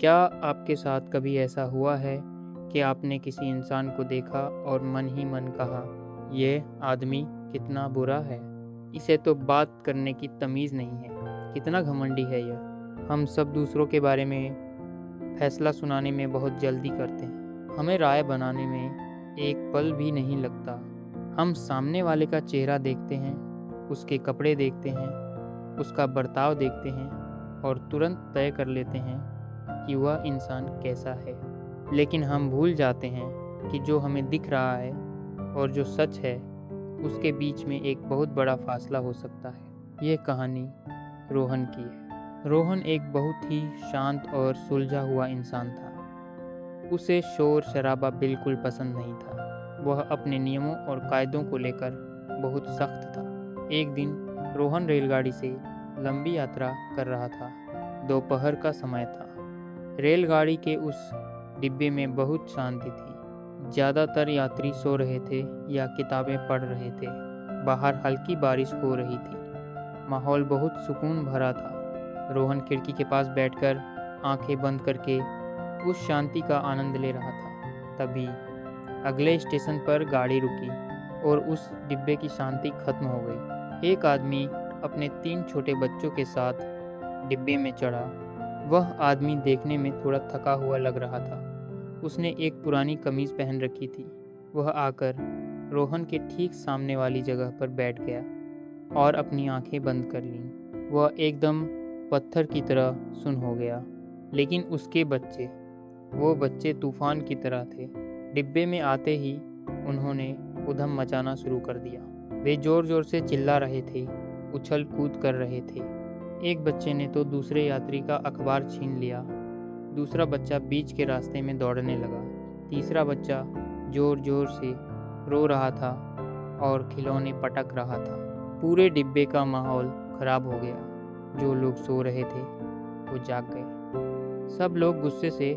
क्या आपके साथ कभी ऐसा हुआ है कि आपने किसी इंसान को देखा और मन ही मन कहा, ये आदमी कितना बुरा है, इसे तो बात करने की तमीज़ नहीं है, कितना घमंडी है यह। हम सब दूसरों के बारे में फैसला सुनाने में बहुत जल्दी करते हैं, हमें राय बनाने में एक पल भी नहीं लगता। हम सामने वाले का चेहरा देखते हैं, उसके कपड़े देखते हैं, उसका बर्ताव देखते हैं और तुरंत तय कर लेते हैं कि वह इंसान कैसा है। लेकिन हम भूल जाते हैं कि जो हमें दिख रहा है और जो सच है उसके बीच में एक बहुत बड़ा फासला हो सकता है। ये कहानी रोहन की है। रोहन एक बहुत ही शांत और सुलझा हुआ इंसान था। उसे शोर शराबा बिल्कुल पसंद नहीं था। वह अपने नियमों और कायदों को लेकर बहुत सख्त था। एक दिन रोहन रेलगाड़ी से लंबी यात्रा कर रहा था। दोपहर का समय था। रेलगाड़ी के उस डिब्बे में बहुत शांति थी। ज़्यादातर यात्री सो रहे थे या किताबें पढ़ रहे थे। बाहर हल्की बारिश हो रही थी। माहौल बहुत सुकून भरा था। रोहन खिड़की के पास बैठकर आंखें बंद करके उस शांति का आनंद ले रहा था। तभी अगले स्टेशन पर गाड़ी रुकी और उस डिब्बे की शांति खत्म हो गई। एक आदमी अपने 3 छोटे बच्चों के साथ डिब्बे में चढ़ा। वह आदमी देखने में थोड़ा थका हुआ लग रहा था। उसने एक पुरानी कमीज पहन रखी थी। वह आकर रोहन के ठीक सामने वाली जगह पर बैठ गया और अपनी आंखें बंद कर लीं। वह एकदम पत्थर की तरह सुन्न हो गया। लेकिन उसके बच्चे, वो बच्चे तूफान की तरह थे। डिब्बे में आते ही उन्होंने उधम मचाना शुरू कर दिया। वे जोर जोर से चिल्ला रहे थे, उछल कूद कर रहे थे। एक बच्चे ने तो दूसरे यात्री का अखबार छीन लिया। दूसरा बच्चा बीच के रास्ते में दौड़ने लगा। तीसरा बच्चा जोर जोर से रो रहा था और खिलौने पटक रहा था। पूरे डिब्बे का माहौल खराब हो गया। जो लोग सो रहे थे वो जाग गए। सब लोग गुस्से से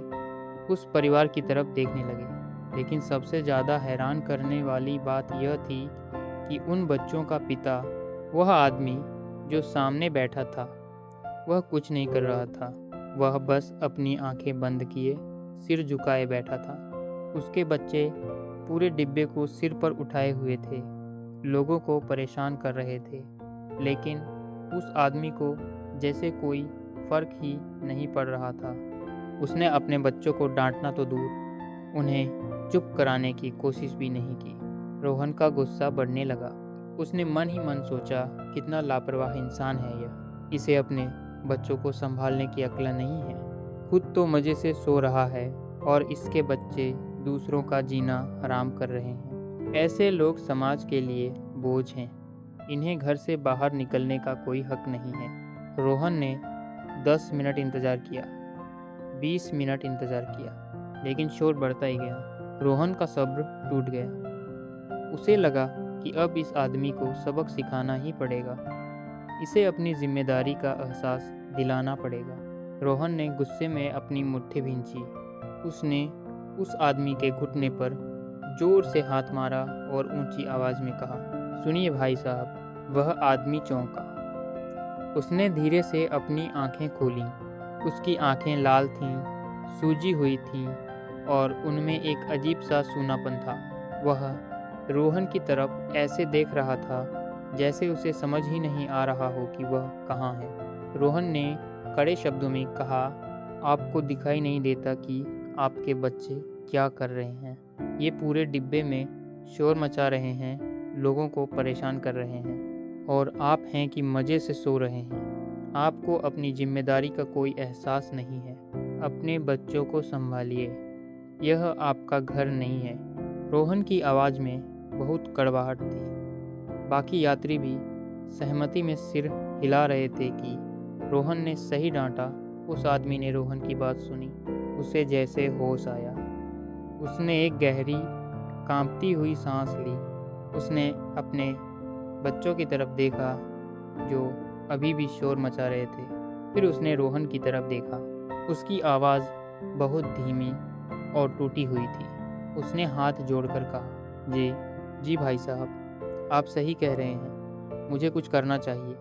उस परिवार की तरफ देखने लगे। लेकिन सबसे ज़्यादा हैरान करने वाली बात यह थी कि उन बच्चों का पिता, वह आदमी जो सामने बैठा था, वह कुछ नहीं कर रहा था। वह बस अपनी आंखें बंद किए सिर झुकाए बैठा था। उसके बच्चे पूरे डिब्बे को सिर पर उठाए हुए थे, लोगों को परेशान कर रहे थे। लेकिन उस आदमी को जैसे कोई फर्क ही नहीं पड़ रहा था। उसने अपने बच्चों को डांटना तो दूर, उन्हें चुप कराने की कोशिश भी नहीं की। रोहन का गुस्सा बढ़ने लगा। उसने मन ही मन सोचा, कितना लापरवाह इंसान है यह। इसे अपने बच्चों को संभालने की अक्ल नहीं है। खुद तो मज़े से सो रहा है और इसके बच्चे दूसरों का जीना हराम कर रहे हैं। ऐसे लोग समाज के लिए बोझ हैं। इन्हें घर से बाहर निकलने का कोई हक नहीं है। रोहन ने 10 मिनट इंतज़ार किया, 20 मिनट इंतज़ार किया, लेकिन शोर बढ़ता ही गया। रोहन का सब्र टूट गया। उसे लगा कि अब इस आदमी को सबक सिखाना ही पड़ेगा। इसे अपनी जिम्मेदारी का एहसास दिलाना पड़ेगा। रोहन ने गुस्से में अपनी मुट्ठी भींची। उसने उस आदमी के घुटने पर जोर से हाथ मारा और ऊंची आवाज़ में कहा, सुनिए भाई साहब। वह आदमी चौंका। उसने धीरे से अपनी आंखें खोलीं। उसकी आंखें लाल थीं, सूजी हुई थीं और उनमें एक अजीब सा सूनापन था। वह रोहन की तरफ ऐसे देख रहा था जैसे उसे समझ ही नहीं आ रहा हो कि वह कहाँ है। रोहन ने कड़े शब्दों में कहा, आपको दिखाई नहीं देता कि आपके बच्चे क्या कर रहे हैं? ये पूरे डिब्बे में शोर मचा रहे हैं, लोगों को परेशान कर रहे हैं, और आप हैं कि मज़े से सो रहे हैं। आपको अपनी जिम्मेदारी का कोई एहसास नहीं है। अपने बच्चों को संभालिए, यह आपका घर नहीं है। रोहन की आवाज़ में बहुत कड़वाहट थी। बाकी यात्री भी सहमति में सिर हिला रहे थे कि रोहन ने सही डांटा। उस आदमी ने रोहन की बात सुनी। उसे जैसे होश आया। उसने एक गहरी कांपती हुई सांस ली। उसने अपने बच्चों की तरफ देखा जो अभी भी शोर मचा रहे थे। फिर उसने रोहन की तरफ देखा। उसकी आवाज़ बहुत धीमी और टूटी हुई थी। उसने हाथ जोड़कर कहा, जी भाई साहब, आप सही कह रहे हैं। मुझे कुछ करना चाहिए।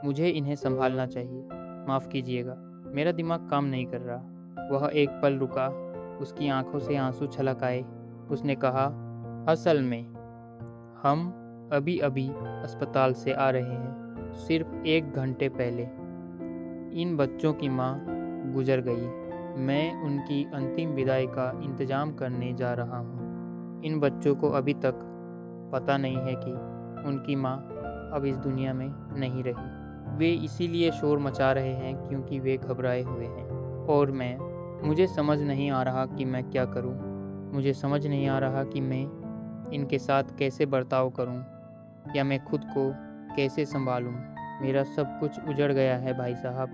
मुझे इन्हें संभालना चाहिए। माफ़ कीजिएगा, मेरा दिमाग काम नहीं कर रहा। वह एक पल रुका, उसकी आंखों से आंसू छलक आए। उसने कहा, असल में हम अभी अभी अस्पताल से आ रहे हैं, सिर्फ 1 घंटे पहले। इन बच्चों की माँ गुजर गई। मैं उनकी अंतिम विदाई का इंतज़ाम करने जा रहा हूँ। इन बच्चों को अभी तक पता नहीं है कि उनकी माँ अब इस दुनिया में नहीं रही। वे इसीलिए शोर मचा रहे हैं क्योंकि वे घबराए हुए हैं। और मुझे समझ नहीं आ रहा कि मैं क्या करूँ। मुझे समझ नहीं आ रहा कि मैं इनके साथ कैसे बर्ताव करूँ या मैं खुद को कैसे संभालूँ। मेरा सब कुछ उजड़ गया है भाई साहब,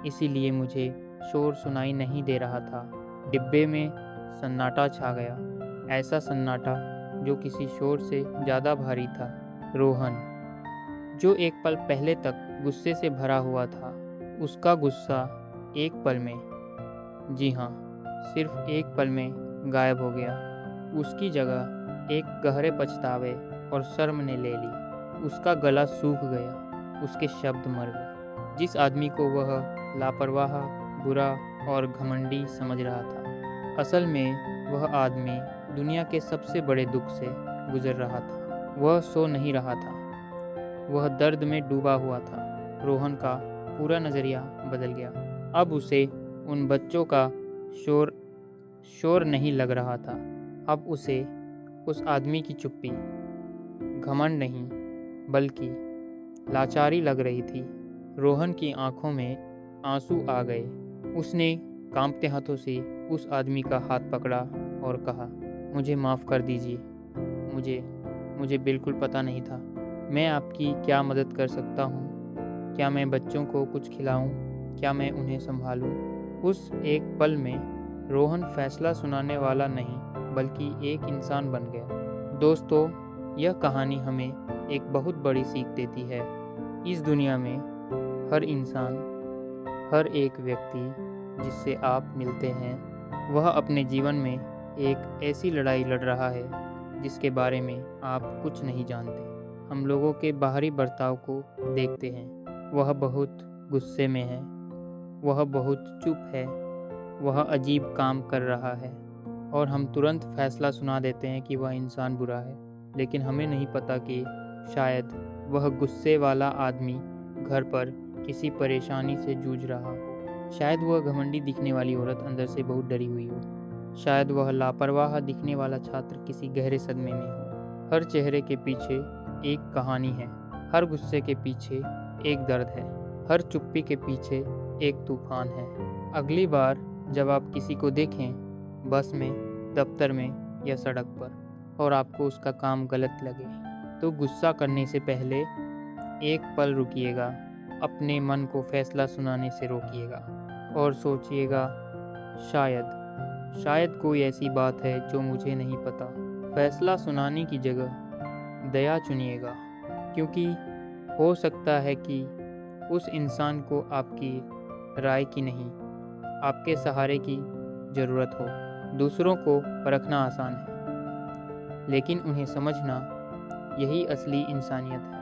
इसीलिए मुझे शोर सुनाई नहीं दे रहा था। डिब्बे में सन्नाटा छा गया, ऐसा सन्नाटा जो किसी शोर से ज़्यादा भारी था। रोहन, जो एक पल पहले तक गुस्से से भरा हुआ था, उसका गुस्सा एक पल में, जी हाँ, सिर्फ एक पल में गायब हो गया। उसकी जगह एक गहरे पछतावे और शर्म ने ले ली। उसका गला सूख गया, उसके शब्द मर गए। जिस आदमी को वह लापरवाह, बुरा और घमंडी समझ रहा था, असल में वह आदमी दुनिया के सबसे बड़े दुख से गुजर रहा था। वह सो नहीं रहा था, वह दर्द में डूबा हुआ था। रोहन का पूरा नज़रिया बदल गया। अब उसे उन बच्चों का शोर नहीं लग रहा था। अब उसे उस आदमी की चुप्पी, घमंड नहीं बल्कि लाचारी लग रही थी। रोहन की आंखों में आंसू आ गए। उसने कांपते हाथों से उस आदमी का हाथ पकड़ा और कहा, मुझे माफ़ कर दीजिए। मुझे बिल्कुल पता नहीं था। मैं आपकी क्या मदद कर सकता हूँ? क्या मैं बच्चों को कुछ खिलाऊं? क्या मैं उन्हें संभालूं? उस एक पल में रोहन फैसला सुनाने वाला नहीं बल्कि एक इंसान बन गया। दोस्तों, यह कहानी हमें एक बहुत बड़ी सीख देती है। इस दुनिया में हर इंसान, हर एक व्यक्ति जिससे आप मिलते हैं, वह अपने जीवन में एक ऐसी लड़ाई लड़ रहा है जिसके बारे में आप कुछ नहीं जानते। हम लोगों के बाहरी बर्ताव को देखते हैं, वह बहुत गुस्से में है, वह बहुत चुप है, वह अजीब काम कर रहा है और हम तुरंत फैसला सुना देते हैं कि वह इंसान बुरा है। लेकिन हमें नहीं पता कि शायद वह गुस्से वाला आदमी घर पर किसी परेशानी से जूझ रहा हो। शायद वह घमंडी दिखने वाली औरत अंदर से बहुत डरी हुई हो। शायद वह लापरवाह दिखने वाला छात्र किसी गहरे सदमे में हो। हर चेहरे के पीछे एक कहानी है, हर गुस्से के पीछे एक दर्द है, हर चुप्पी के पीछे एक तूफान है। अगली बार जब आप किसी को देखें, बस में, दफ्तर में या सड़क पर, और आपको उसका काम गलत लगे, तो गुस्सा करने से पहले एक पल रुकिएगा, अपने मन को फैसला सुनाने से रोकिएगा और सोचिएगा, शायद कोई ऐसी बात है जो मुझे नहीं पता। फैसला सुनाने की जगह दया चुनिएगा, क्योंकि हो सकता है कि उस इंसान को आपकी राय की नहीं, आपके सहारे की ज़रूरत हो। दूसरों को परखना आसान है, लेकिन उन्हें समझना, यही असली इंसानियत है।